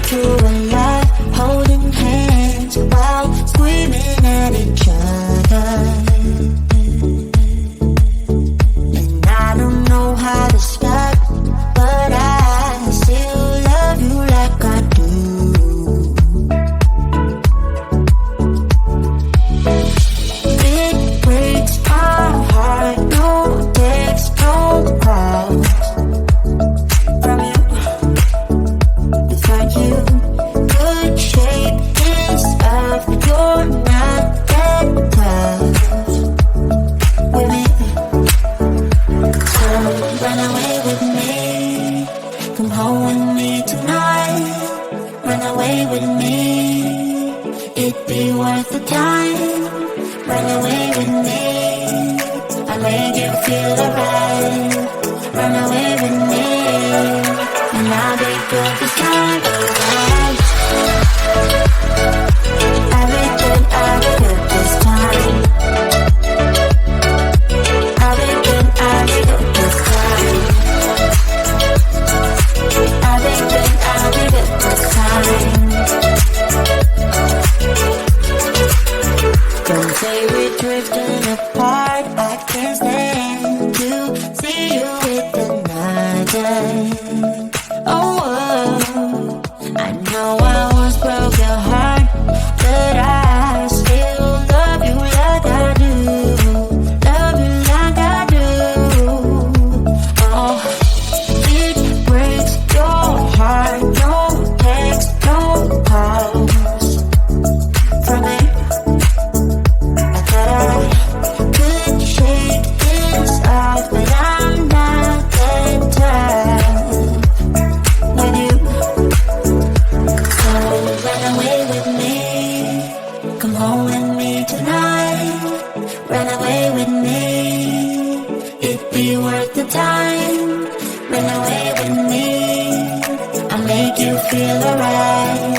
through a lot, holding hands while screaming at each other. And I don't know how to stop, but I still love you like I do. It breaks my heart, no text, no calls from you. Without you, good shape is up, you're not that tough with me. So run away with me, come home with me tonight. Run away with me, it'd be worth the time. Run away with me, I'll make you feel alright. Run away with me, and I'll be good this time. Alright, I'll be good this time. I'll be good this time. I'll be good this time. Don't say we're drifting apart, I can't stand to see you with another. Oh, I know I once broke your heart, but I still love you like I do. Love you like I do. Oh, it breaks your heart, no text, no calls from me. I thought I could shake this off, but I'm not that tough with you. So run away with me, come home with me tonight. Run away with me, it'd be worth the time. Run away with me, I'll make you feel alright.